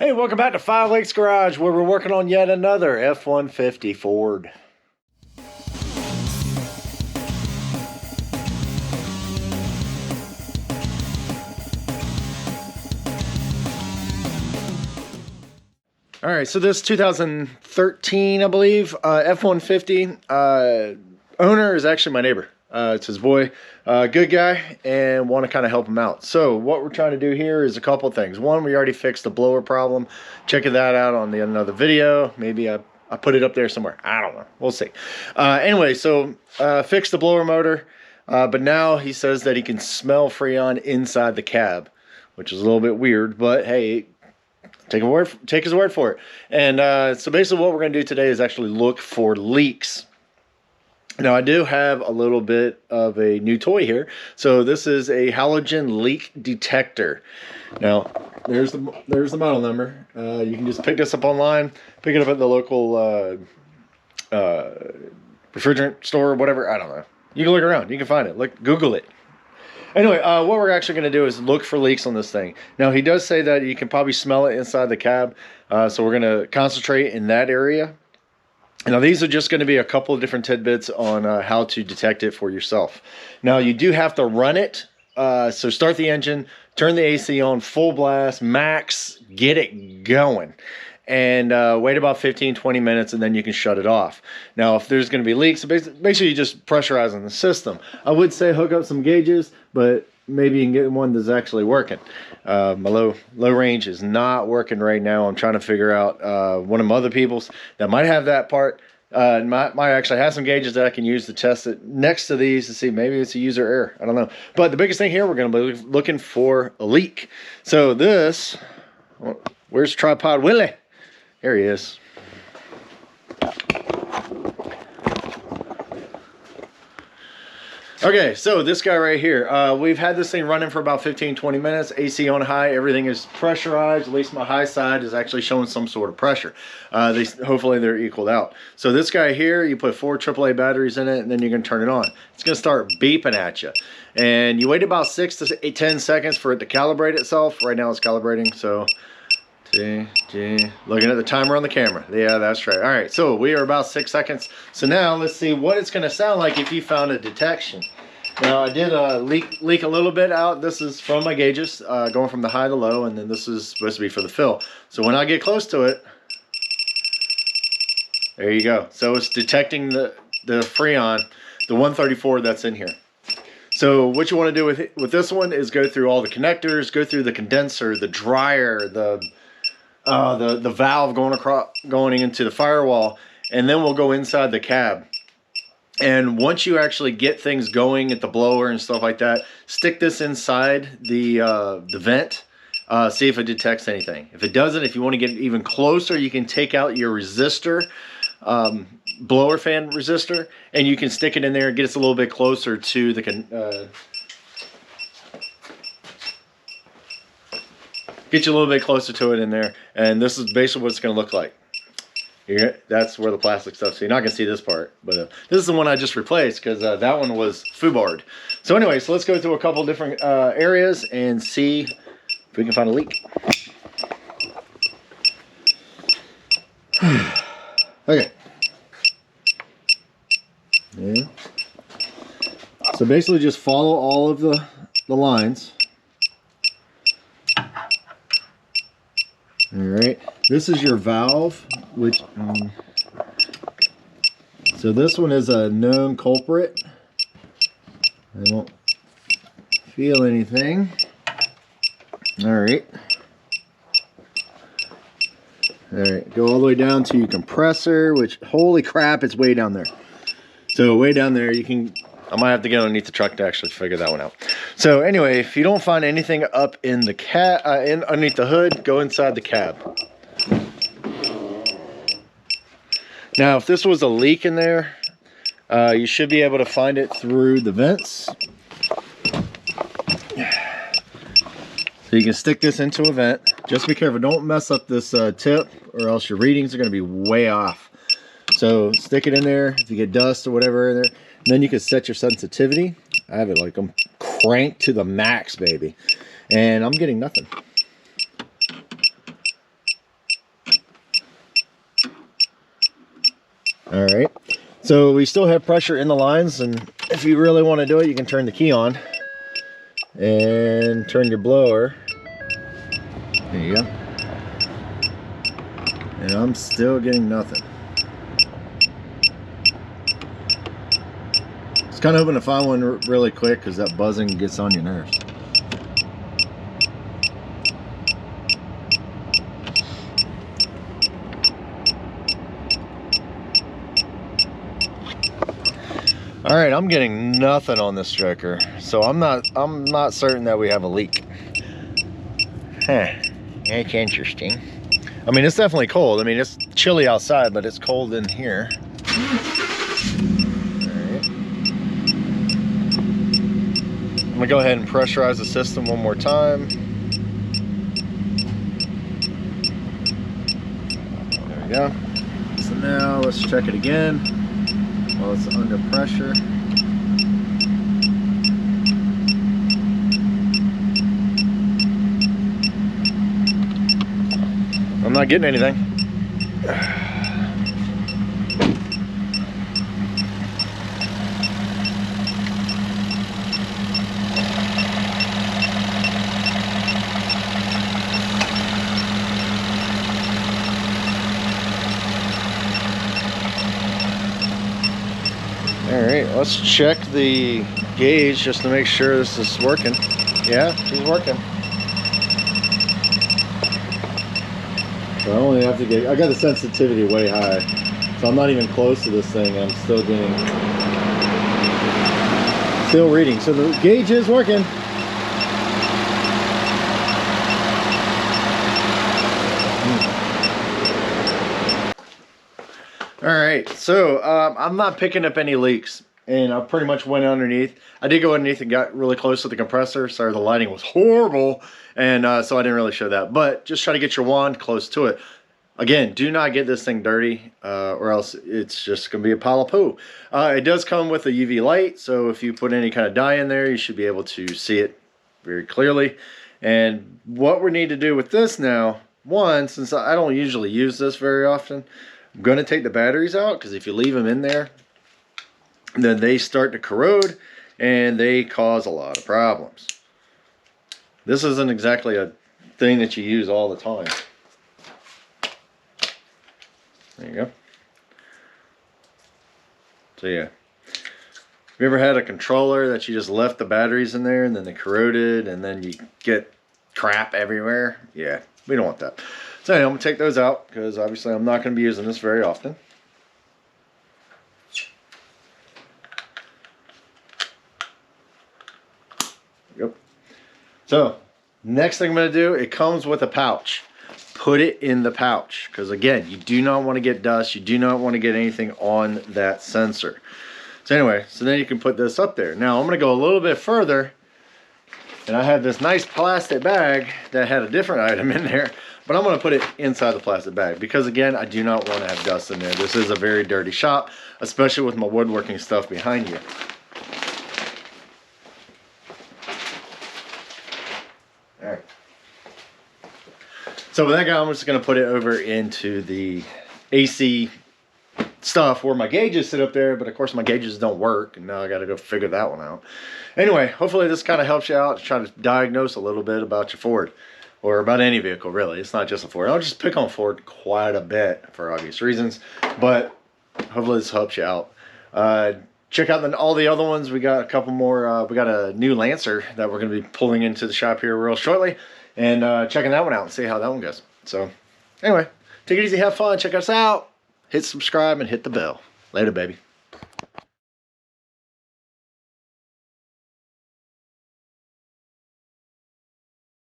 Hey, welcome back to Five Lakes Garage, where we're working on yet another F-150 Ford. All right, so this 2013, I believe, F-150 owner is actually my neighbor. It's his boy, good guy, and want to kind of help him out. So what we're trying to do here is a couple things. One, we already fixed the blower problem. Checking that out on another video. Maybe I put it up there somewhere. I don't know. We'll see. Anyway, so fixed the blower motor, but now he says that he can smell Freon inside the cab, which is a little bit weird, but hey, take his word for it. And so basically what we're going to do today is actually look for leaks. Now I do have a little bit of a new toy here. So this is a halogen leak detector. Now there's the model number. You can just pick this up online, pick it up at the local refrigerant store or whatever. I don't know. You can look around. You can find it. Google it. Anyway, what we're actually going to do is look for leaks on this thing. Now, he does say that you can probably smell it inside the cab, so we're going to concentrate in that area. Now, these are just going to be a couple of different tidbits on how to detect it for yourself. Now, you do have to run it, so start the engine, turn the AC on, full blast, max, get it going. And wait about 15-20 minutes, and then you can shut it off. Now, if there's going to be leaks, basically you just pressurizing the system. I would say hook up some gauges, but maybe you can get one that's actually working. My low range is not working right now. I'm trying to figure out one of my other people's that might have that part. Might actually have some gauges that I can use to test it next to these to see maybe it's a user error. I don't know. But the biggest thing here, we're going to be looking for a leak. So this, where's Tripod Willie? Here he is. Okay, so this guy right here, we've had this thing running for about 15-20 minutes, AC on high, everything is pressurized. At least my high side is actually showing some sort of pressure. Hopefully they're equaled out. So this guy here, you put 4 AAA batteries in it, and then you can turn it on. It's going to start beeping at you. And you wait about 6 to 10 seconds for it to calibrate itself. Right now it's calibrating, so... Looking at the timer on the camera. Yeah, that's right. All right, so we are about 6 seconds. So now let's see what it's going to sound like if you found a detection. Now I did leak a little bit out. This is from my gauges, going from the high to low, and then this is supposed to be for the fill. So when I get close to it, there you go. So it's detecting the Freon, the 134 that's in here. So what you want to do with this one is go through all the connectors, go through the condenser, the dryer, the valve going into the firewall, and then we'll go inside the cab. And once you actually get things going at the blower and stuff like that, stick this inside the vent, see if it detects anything. If it doesn't, if you want to get even closer, you can take out your resistor, blower fan resistor, and you can stick it in there and get us a little bit closer to the get you a little bit closer to it in there. And this is basically what it's going to look like. Here, that's where the plastic stuff, so you're not going to see this part, but this is the one I just replaced because that one was foobarred. So anyway, so let's go through a couple different areas and see if we can find a leak. Okay. Yeah. So basically just follow all of the lines. Alright, this is your valve, which, so this one is a known culprit. I don't feel anything. Alright. Alright, go all the way down to your compressor, which, holy crap, it's way down there. So way down there, I might have to get underneath the truck to actually figure that one out. So anyway, if you don't find anything up in the underneath the hood, go inside the cab. Now, if this was a leak in there, you should be able to find it through the vents. So you can stick this into a vent. Just be careful, don't mess up this tip, or else your readings are going to be way off. So stick it in there. If you get dust or whatever in there, and then you can set your sensitivity. I have it I'm cranked to the max, baby, and I'm getting nothing. All right, so we still have pressure in the lines, and if you really want to do it, you can turn the key on and turn your blower. There you go. And I'm still getting nothing. I was kind of hoping to find one really quick because that buzzing gets on your nerves. All right, I'm getting nothing on this striker, so I'm not certain that we have a leak. Huh, that's interesting. I mean, it's definitely cold. I mean, it's chilly outside, but it's cold in here. All right. I'm gonna go ahead and pressurize the system one more time. There we go. So now let's check it again while it's under pressure. I'm not getting anything. All right, let's check the gauge just to make sure this is working. Yeah, she's working. So I only have to get, I got the sensitivity way high, so I'm not even close to this thing. I'm still getting, still reading. So the gauge is working. All right, so I'm not picking up any leaks, and I pretty much went underneath. I did go underneath and got really close to the compressor. Sorry, the lighting was horrible, and so I didn't really show that. But just try to get your wand close to it. Again, do not get this thing dirty, or else it's just going to be a pile of poo. It does come with a UV light, so if you put any kind of dye in there, you should be able to see it very clearly. And what we need to do with this now, one, since I don't usually use this very often, I'm going to take the batteries out, because if you leave them in there, then they start to corrode and they cause a lot of problems. This isn't exactly a thing that you use all the time. There you go. So yeah, have you ever had a controller that you just left the batteries in there and then they corroded and then you get crap everywhere? Yeah, we don't want that. So anyway, I'm going to take those out because obviously I'm not going to be using this very often. Yep. So next thing I'm going to do, it comes with a pouch. Put it in the pouch because again, you do not want to get dust. You do not want to get anything on that sensor. So anyway, so then you can put this up there. Now I'm going to go a little bit further, and I have this nice plastic bag that had a different item in there, but I'm going to put it inside the plastic bag because again, I do not want to have dust in there. This is a very dirty shop, especially with my woodworking stuff behind you. All right. So with that guy, I'm just going to put it over into the AC stuff where my gauges sit up there, but of course my gauges don't work, and now I got to go figure that one out. Anyway, hopefully this kind of helps you out to try to diagnose a little bit about your Ford, or about any vehicle really. It's not just a Ford. I'll just pick on Ford quite a bit for obvious reasons, but hopefully this helps you out. Check out all the other ones. We got a couple more. We got a new Lancer that we're going to be pulling into the shop here real shortly, and checking that one out and see how that one goes. So anyway, take it easy, have fun, check us out, hit subscribe and hit the bell. Later, baby.